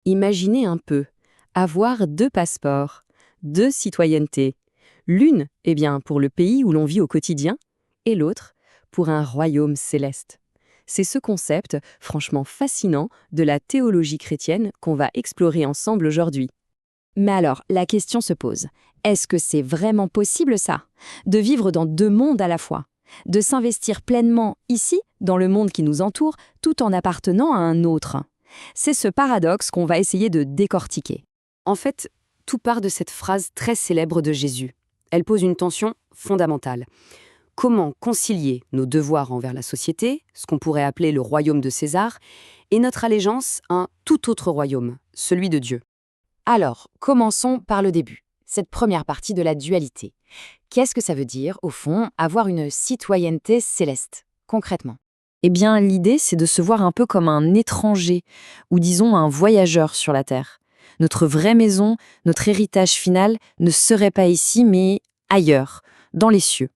Imaginez un peu, avoir deux passeports, deux citoyennetés. L'une, pour le pays où l'on vit au quotidien, et l'autre, pour un royaume céleste. C'est ce concept, franchement fascinant, de la théologie chrétienne qu'on va explorer ensemble aujourd'hui. Mais alors, la question se pose. Est-ce que c'est vraiment possible ça? De vivre dans deux mondes à la fois? De s'investir pleinement ici, dans le monde qui nous entoure, tout en appartenant à un autre? C'est ce paradoxe qu'on va essayer de décortiquer. En fait, tout part de cette phrase très célèbre de Jésus. Elle pose une tension fondamentale. Comment concilier nos devoirs envers la société, ce qu'on pourrait appeler le royaume de César, et notre allégeance à un tout autre royaume, celui de Dieu? Alors, commençons par le début, cette première partie de la dualité. Qu'est-ce que ça veut dire, au fond, avoir une citoyenneté céleste, concrètement? Eh bien, l'idée, c'est de se voir un peu comme un étranger, ou disons un voyageur sur la Terre. Notre vraie maison, notre héritage final ne serait pas ici, mais ailleurs, dans les cieux.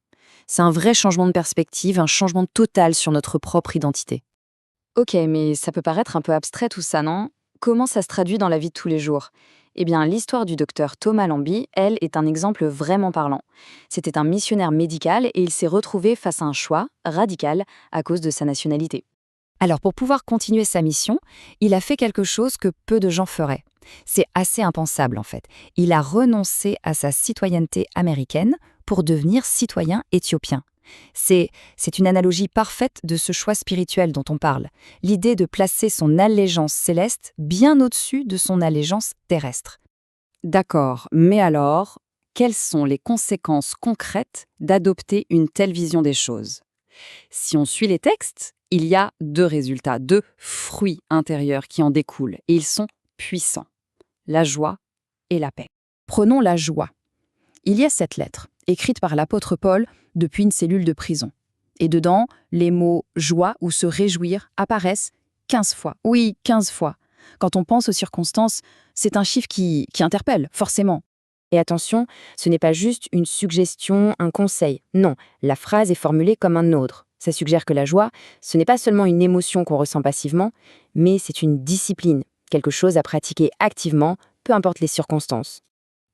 C'est un vrai changement de perspective, un changement total sur notre propre identité. Ok, mais ça peut paraître un peu abstrait tout ça, non? Comment ça se traduit dans la vie de tous les jours? Eh bien, l'histoire du docteur Thomas Lambie, elle, est un exemple vraiment parlant. C'était un missionnaire médical et il s'est retrouvé face à un choix radical à cause de sa nationalité. Alors, pour pouvoir continuer sa mission, il a fait quelque chose que peu de gens feraient. C'est assez impensable, en fait. Il a renoncé à sa citoyenneté américaine pour devenir citoyen éthiopien. C'est une analogie parfaite de ce choix spirituel dont on parle, l'idée de placer son allégeance céleste bien au-dessus de son allégeance terrestre. D'accord, mais alors, quelles sont les conséquences concrètes d'adopter une telle vision des choses? Si on suit les textes, il y a deux résultats, deux fruits intérieurs qui en découlent, et ils sont puissants. La joie et la paix. Prenons la joie. Il y a cette lettre, écrite par l'apôtre Paul depuis une cellule de prison. Et dedans, les mots « joie » ou « se réjouir » apparaissent 15 fois. Oui, 15 fois. Quand on pense aux circonstances, c'est un chiffre qui interpelle, forcément. Et attention, ce n'est pas juste une suggestion, un conseil. Non, la phrase est formulée comme un ordre. Ça suggère que la joie, ce n'est pas seulement une émotion qu'on ressent passivement, mais c'est une discipline, quelque chose à pratiquer activement, peu importe les circonstances.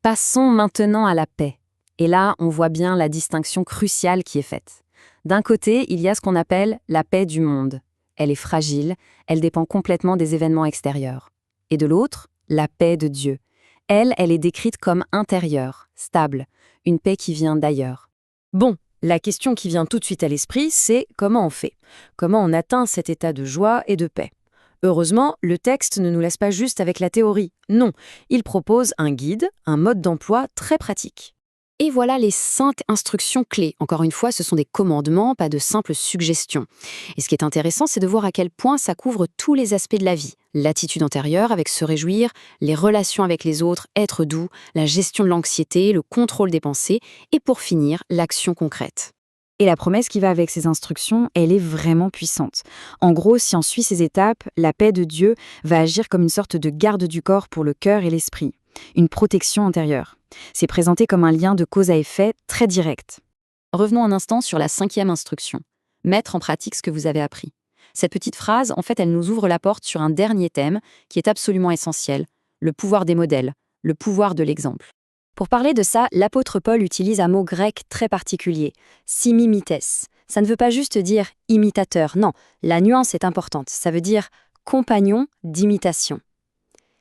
Passons maintenant à la paix. Et là, on voit bien la distinction cruciale qui est faite. D'un côté, il y a ce qu'on appelle la paix du monde. Elle est fragile, elle dépend complètement des événements extérieurs. Et de l'autre, la paix de Dieu. Elle est décrite comme intérieure, stable, une paix qui vient d'ailleurs. Bon, la question qui vient tout de suite à l'esprit, c'est comment on fait? Comment on atteint cet état de joie et de paix? Heureusement, le texte ne nous laisse pas juste avec la théorie. Non, il propose un guide, un mode d'emploi très pratique. Et voilà les 5 instructions clés. Encore une fois, ce sont des commandements, pas de simples suggestions. Et ce qui est intéressant, c'est de voir à quel point ça couvre tous les aspects de la vie. L'attitude antérieure avec se réjouir, les relations avec les autres, être doux, la gestion de l'anxiété, le contrôle des pensées, et pour finir, l'action concrète. Et la promesse qui va avec ces instructions, elle est vraiment puissante. En gros, si on suit ces étapes, la paix de Dieu va agir comme une sorte de garde du corps pour le cœur et l'esprit. Une protection intérieure. C'est présenté comme un lien de cause à effet très direct. Revenons un instant sur la 5e instruction. Mettre en pratique ce que vous avez appris. Cette petite phrase, en fait, elle nous ouvre la porte sur un dernier thème qui est absolument essentiel, le pouvoir des modèles, le pouvoir de l'exemple. Pour parler de ça, l'apôtre Paul utilise un mot grec très particulier, simimites. Ça ne veut pas juste dire imitateur, non, la nuance est importante, ça veut dire compagnon d'imitation.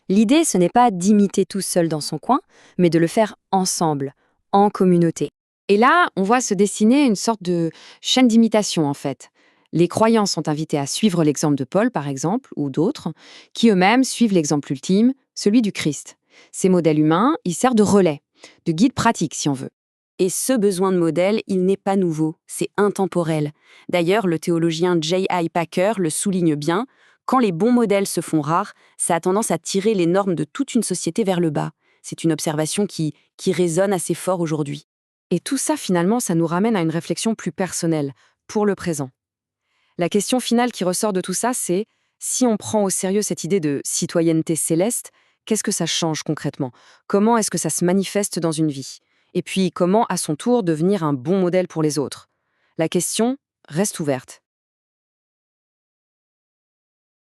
L'idée, ce n'est pas d'imiter tout seul dans son coin, mais de le faire ensemble, en communauté. Et là, on voit se dessiner une sorte de chaîne d'imitation, en fait. Les croyants sont invités à suivre l'exemple de Paul, par exemple, ou d'autres, qui eux-mêmes suivent l'exemple ultime, celui du Christ. Ces modèles humains, ils servent de relais, de guide pratique, si on veut. Et ce besoin de modèle, il n'est pas nouveau, c'est intemporel. D'ailleurs, le théologien J.I. Packer le souligne bien, quand les bons modèles se font rares, ça a tendance à tirer les normes de toute une société vers le bas. C'est une observation qui résonne assez fort aujourd'hui. Et tout ça, finalement, ça nous ramène à une réflexion plus personnelle, pour le présent. La question finale qui ressort de tout ça, c'est si on prend au sérieux cette idée de citoyenneté céleste, qu'est-ce que ça change concrètement? Comment est-ce que ça se manifeste dans une vie? Et puis, comment, à son tour, devenir un bon modèle pour les autres? La question reste ouverte.